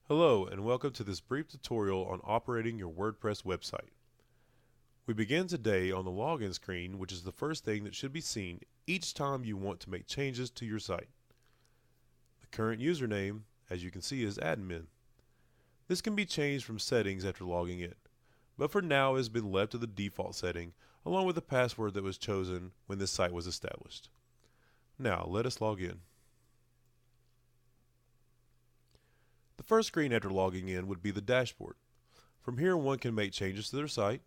Hello and welcome to this brief tutorial on operating your WordPress website. We begin today on the login screen, which is the first thing that should be seen each time you want to make changes to your site. The current username, as you can see, is admin. This can be changed from settings after logging in, but for now it has been left to the default setting along with the password that was chosen when this site was established. Now let us log in. The first screen after logging in would be the dashboard. From here one can make changes to their site,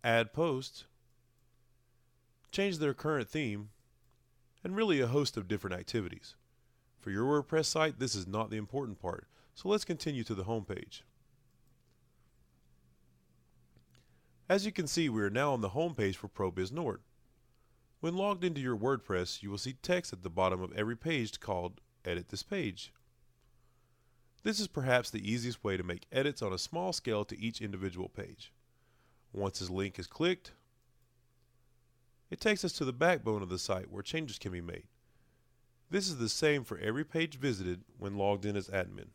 add posts, change their current theme, and really a host of different activities. For your WordPress site, this is not the important part, so let's continue to the home page. As you can see, we are now on the home page for PBNWord. When logged into your WordPress, you will see text at the bottom of every page called Edit this page. This is perhaps the easiest way to make edits on a small scale to each individual page. Once this link is clicked, it takes us to the backbone of the site where changes can be made. This is the same for every page visited when logged in as admin.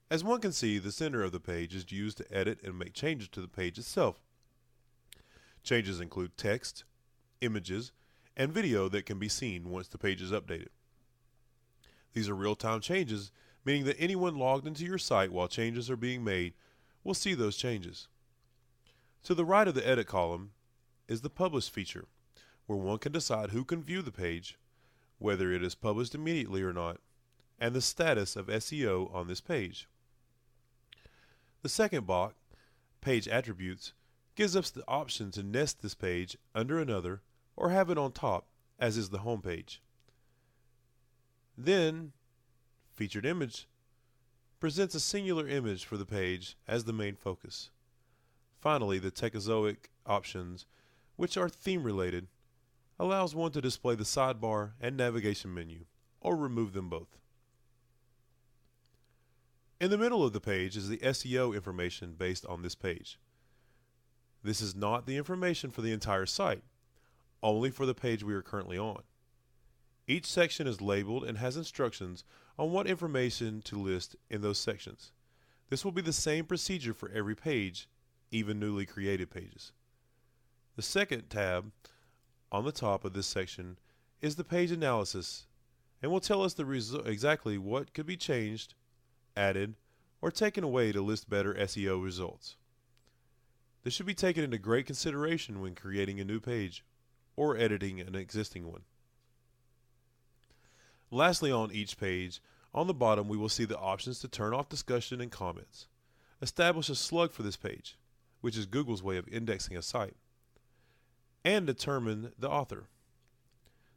As one can see, the center of the page is used to edit and make changes to the page itself. Changes include text, images, and video that can be seen once the page is updated. These are real-time changes, meaning that anyone logged into your site while changes are being made will see those changes. To the right of the edit column is the Publish feature, where one can decide who can view the page, whether it is published immediately or not, and the status of SEO on this page. The second box, Page Attributes, gives us the option to nest this page under another or have it on top, as is the home page. Then, Featured Image presents a singular image for the page as the main focus. Finally, the Techozoic options, which are theme related, allows one to display the sidebar and navigation menu, or remove them both. In the middle of the page is the SEO information based on this page. This is not the information for the entire site, only for the page we are currently on. Each section is labeled and has instructions on what information to list in those sections. This will be the same procedure for every page, even newly created pages. The second tab on the top of this section is the page analysis and will tell us exactly what could be changed, added, or taken away to list better SEO results. This should be taken into great consideration when creating a new page or editing an existing one. Lastly, on each page, on the bottom we will see the options to turn off discussion and comments, establish a slug for this page, which is Google's way of indexing a site, and determine the author.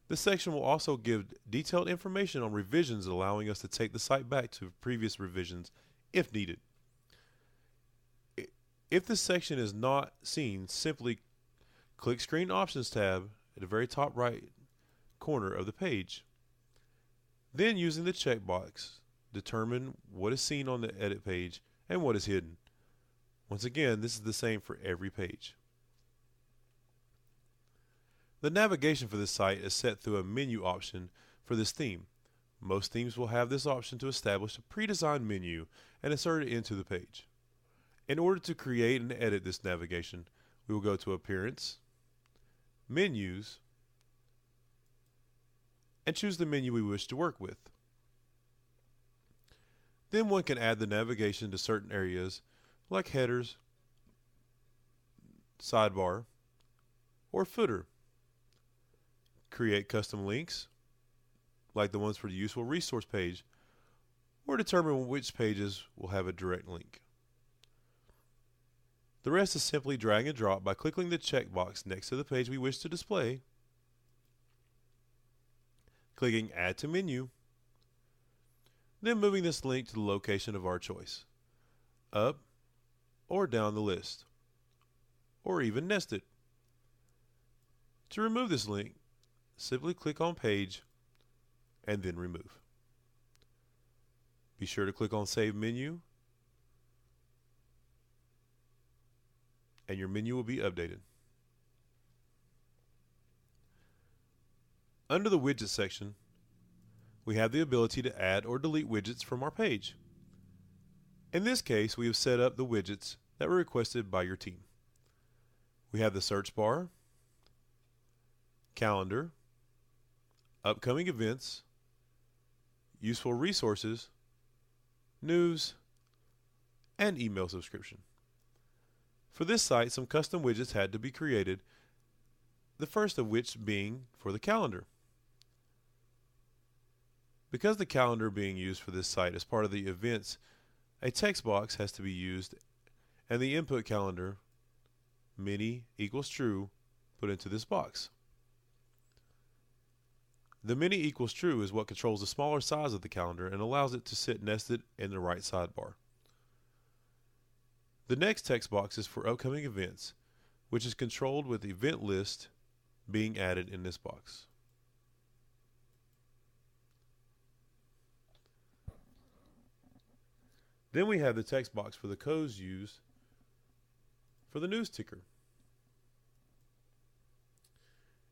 This section will also give detailed information on revisions, allowing us to take the site back to previous revisions if needed. If this section is not seen, simply click Screen Options tab at the very top right corner of the page. Then, using the checkbox, determine what is seen on the edit page and what is hidden. Once again, this is the same for every page. The navigation for this site is set through a menu option for this theme. Most themes will have this option to establish a pre-designed menu and insert it into the page. In order to create and edit this navigation, we will go to Appearance, Menus, and choose the menu we wish to work with. Then one can add the navigation to certain areas like headers, sidebar, or footer. Create custom links, like the ones for the useful resource page, or determine which pages will have a direct link. The rest is simply drag and drop by clicking the checkbox next to the page we wish to display, clicking Add to Menu, then moving this link to the location of our choice, up or down the list, or even nest it. To remove this link, simply click on Page and then Remove. Be sure to click on Save Menu, and your menu will be updated. Under the Widgets section, we have the ability to add or delete widgets from our page. In this case, we have set up the widgets that were requested by your team. We have the search bar, calendar, upcoming events, useful resources, news, and email subscription. For this site, some custom widgets had to be created, the first of which being for the calendar. Because the calendar being used for this site as part of the events, a text box has to be used and the input calendar many equals true put into this box. The many equals true is what controls the smaller size of the calendar and allows it to sit nested in the right sidebar. The next text box is for upcoming events, which is controlled with the event list being added in this box. Then we have the text box for the codes used for the news ticker.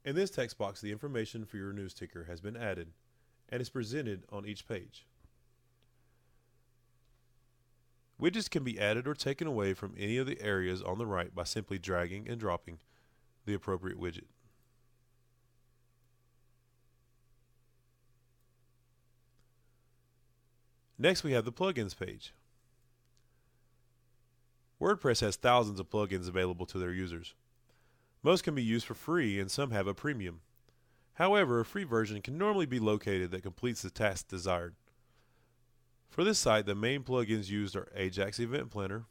In this text box, the information for your news ticker has been added and is presented on each page. Widgets can be added or taken away from any of the areas on the right by simply dragging and dropping the appropriate widget. Next, we have the plugins page. WordPress has thousands of plugins available to their users. Most can be used for free and some have a premium. However, a free version can normally be located that completes the task desired. For this site, the main plugins used are Ajax Event Planner,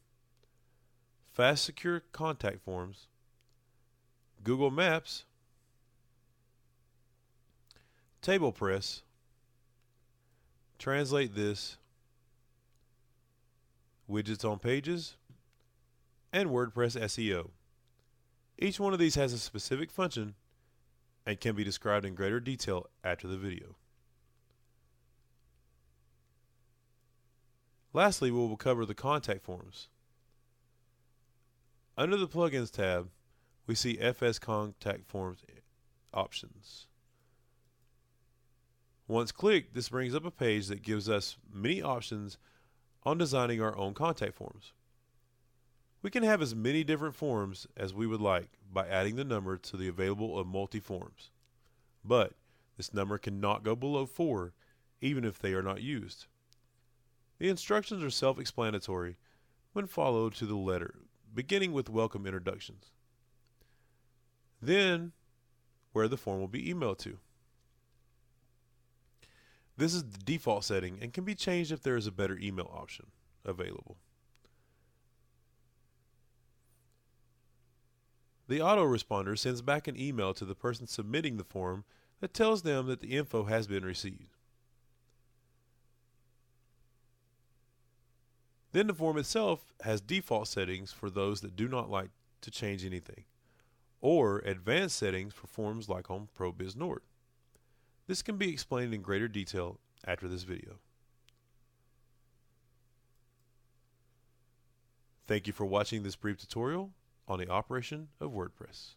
Fast Secure Contact Forms, Google Maps, Table Press, Translate This, Widgets on Pages, and WordPress SEO. Each one of these has a specific function and can be described in greater detail after the video. Lastly, we will cover the contact forms. Under the Plugins tab, we see FS Contact Forms options. Once clicked, this brings up a page that gives us many options on designing our own contact forms. We can have as many different forms as we would like by adding the number to the available of multi-forms. But this number cannot go below 4 even if they are not used. The instructions are self-explanatory when followed to the letter, beginning with welcome introductions. Then, where the form will be emailed to. This is the default setting and can be changed if there is a better email option available. The autoresponder sends back an email to the person submitting the form that tells them that the info has been received. Then the form itself has default settings for those that do not like to change anything, or advanced settings for forms like on ProBizNord. This can be explained in greater detail after this video. Thank you for watching this brief tutorial on the operation of WordPress.